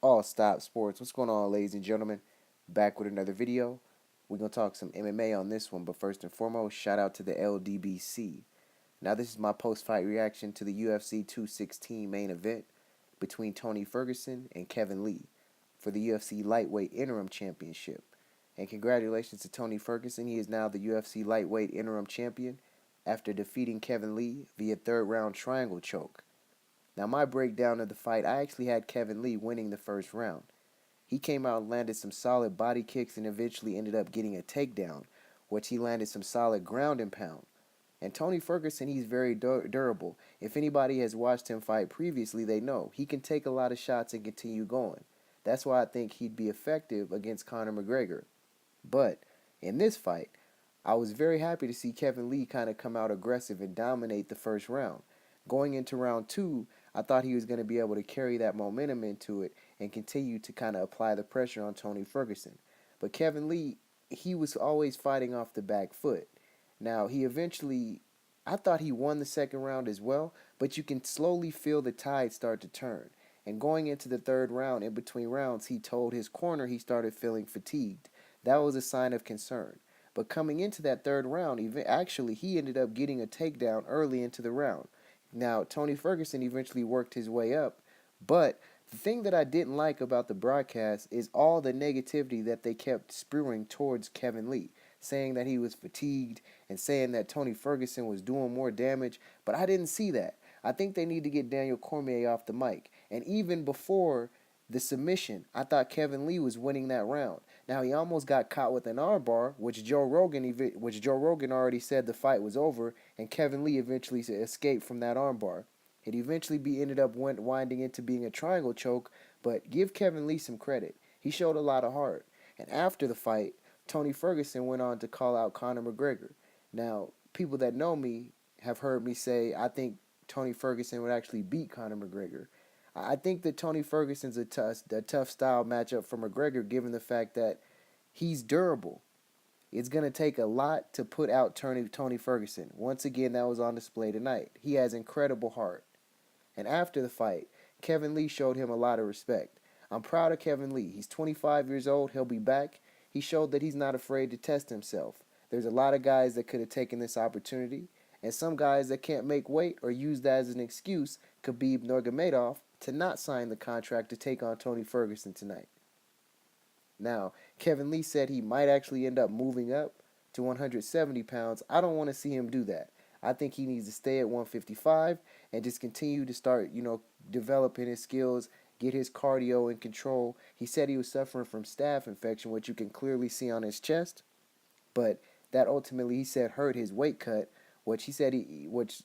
All Stop Sports. What's going on, ladies and gentlemen? Back with another video. We're going to talk some MMA on this one, but first and foremost, shout out to the LDBC. Now, this is my post-fight reaction to the UFC 216 main event between Tony Ferguson and Kevin Lee for the UFC Lightweight Interim Championship. And congratulations to Tony Ferguson. He is now the UFC Lightweight Interim Champion after defeating Kevin Lee via third-round triangle choke. Now, my breakdown of the fight, I actually had Kevin Lee winning the first round. He came out and landed some solid body kicks and eventually ended up getting a takedown, which he landed some solid ground and pound. And Tony Ferguson, he's very durable. If anybody has watched him fight previously, they know he can take a lot of shots and continue going. That's why I think he'd be effective against Conor McGregor. But in this fight, I was very happy to see Kevin Lee kind of come out aggressive and dominate the first round. Going into round two, I thought he was going to be able to carry that momentum into it and continue to kind of apply the pressure on Tony Ferguson. But Kevin Lee, he was always fighting off the back foot. Now, I thought he won the second round as well, but you can slowly feel the tide start to turn. And going into the third round, in between rounds, he told his corner he started feeling fatigued. That was a sign of concern. But coming into that third round, he ended up getting a takedown early into the round. Now, Tony Ferguson eventually worked his way up, but the thing that I didn't like about the broadcast is all the negativity that they kept spewing towards Kevin Lee, saying that he was fatigued and saying that Tony Ferguson was doing more damage, but I didn't see that. I think they need to get Daniel Cormier off the mic. And even before the submission, I thought Kevin Lee was winning that round. Now, he almost got caught with an armbar, which Joe Rogan already said the fight was over, and Kevin Lee eventually escaped from that armbar. It eventually ended up winding into being a triangle choke, but give Kevin Lee some credit. He showed a lot of heart. And after the fight, Tony Ferguson went on to call out Conor McGregor. Now, people that know me have heard me say I think Tony Ferguson would actually beat Conor McGregor. I think that Tony Ferguson's a tough style matchup for McGregor, given the fact that he's durable. It's going to take a lot to put out Tony Ferguson. Once again, that was on display tonight. He has incredible heart. And after the fight, Kevin Lee showed him a lot of respect. I'm proud of Kevin Lee. He's 25 years old. He'll be back. He showed that he's not afraid to test himself. There's a lot of guys that could have taken this opportunity, and some guys that can't make weight or use that as an excuse, Khabib Nurmagomedov, to not sign the contract to take on Tony Ferguson tonight. Now, Kevin Lee said he might actually end up moving up to 170 pounds. I don't want to see him do that. I think he needs to stay at 155 and just continue to start, developing his skills, get his cardio in control. He said he was suffering from staph infection, which you can clearly see on his chest, but that ultimately, he said, hurt his weight cut, which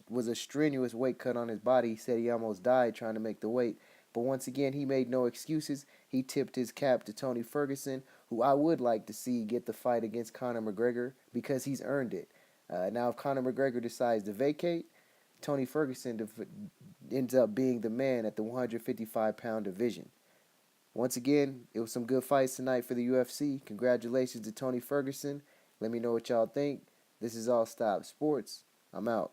was a strenuous weight cut on his body. He said he almost died trying to make the weight. But once again, he made no excuses. He tipped his cap to Tony Ferguson, who I would like to see get the fight against Conor McGregor because he's earned it. Now, if Conor McGregor decides to vacate, Tony Ferguson ends up being the man at the 155-pound division. Once again, it was some good fights tonight for the UFC. Congratulations to Tony Ferguson. Let me know what y'all think. This is All Stop Sports. I'm out.